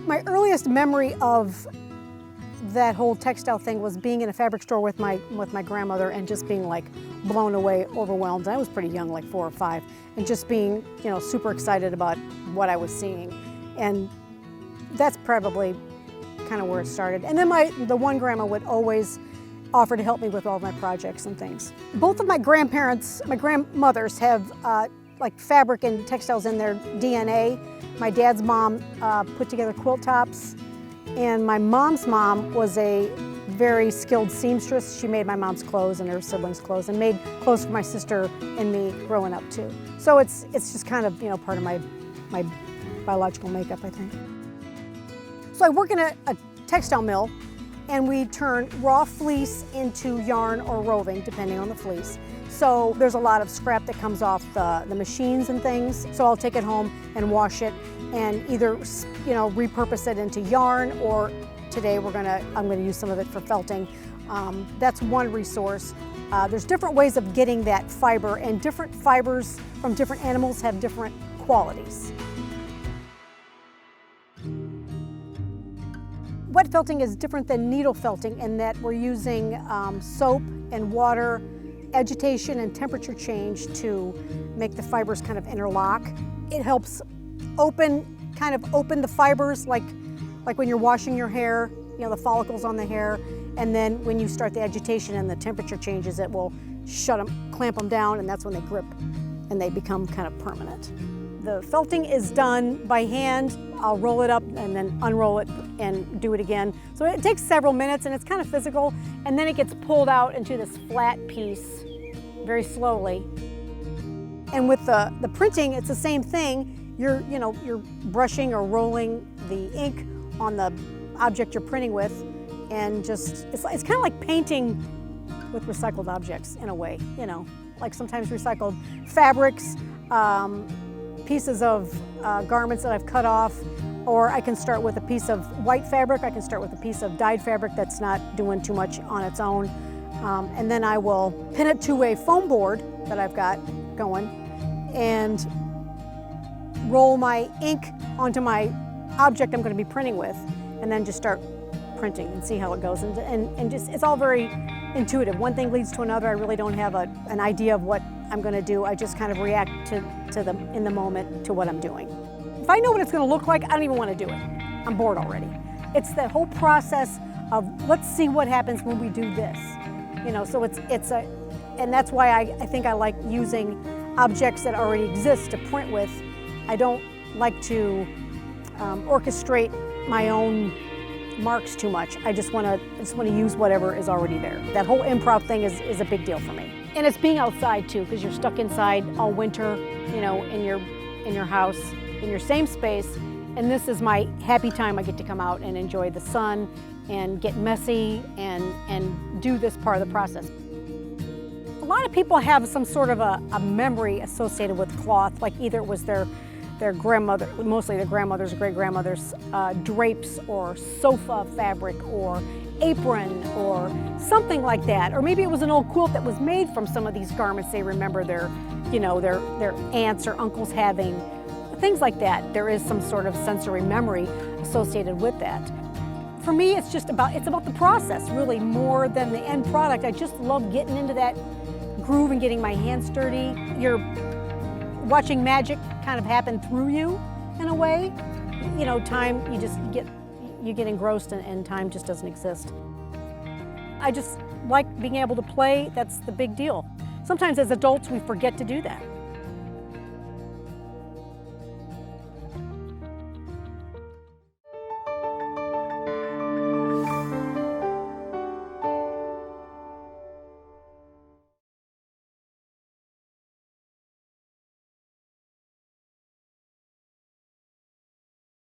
My earliest memory of that whole textile thing was being in a fabric store with my grandmother and just being like blown away, overwhelmed. I was pretty young, like 4 or 5, and just being, you know, super excited about what I was seeing. And that's probably kind of where it started. And then the one grandma would always offer to help me with all of my projects and things. Both of my grandparents, my grandmothers have like fabric and textiles in their DNA. My dad's mom put together quilt tops, and my mom's mom was a very skilled seamstress. She made my mom's clothes and her siblings' clothes, and made clothes for my sister and me growing up too. So it's just kind of, you know, part of my biological makeup, I think. So I work in a textile mill, and we turn raw fleece into yarn or roving, depending on the fleece. So there's a lot of scrap that comes off the machines and things. So I'll take it home and wash it and either, you know, repurpose it into yarn, or today I'm gonna use some of it for felting. That's one resource. There's different ways of getting that fiber, and different fibers from different animals have different qualities. Wet felting is different than needle felting in that we're using soap and water, agitation and temperature change to make the fibers kind of interlock. It helps kind of open the fibers, like when you're washing your hair, you know, the follicles on the hair, and then when you start the agitation and the temperature changes, it will clamp them down, and that's when they grip and they become kind of permanent. The felting is done by hand. I'll roll it up and then unroll it and do it again. So it takes several minutes, and it's kind of physical, and then it gets pulled out into this flat piece very slowly. And with the printing, it's the same thing. You're brushing or rolling the ink on the object you're printing with, and just it's kind of like painting with recycled objects in a way, you know, like sometimes recycled fabrics, pieces of garments that I've cut off, or I can start with a piece of white fabric, I can start with a piece of dyed fabric that's not doing too much on its own, and then I will pin it to a foam board that I've got going and roll my ink onto my object I'm going to be printing with, and then just start printing and see how it goes. And just, it's all very intuitive. One thing leads to another. I really don't have an idea of what I'm going to do. I just kind of react in the moment to what I'm doing. If I know what it's going to look like, I don't even want to do it. I'm bored already. It's the whole process of let's see what happens when we do this. You know, so and that's why I think I like using objects that already exist to print with. I don't like to orchestrate my own marks too much. I just want to use whatever is already there. That whole improv thing is a big deal for me. And it's being outside too, because you're stuck inside all winter, you know, in your house, in your same space. And this is my happy time. I get to come out and enjoy the sun and get messy and do this part of the process. A lot of people have some sort of a memory associated with cloth, like either it was their grandmother, mostly their grandmother's or great-grandmother's drapes or sofa fabric or apron or something like that. Or maybe it was an old quilt that was made from some of these garments they remember their aunts or uncles having. Things like that. There is some sort of sensory memory associated with that. For me, it's about the process, really, more than the end product. I just love getting into that groove and getting my hands dirty. You're watching magic kind of happen through you in a way. You know, time, you get engrossed and time just doesn't exist. I just like being able to play. That's the big deal. Sometimes as adults we forget to do that.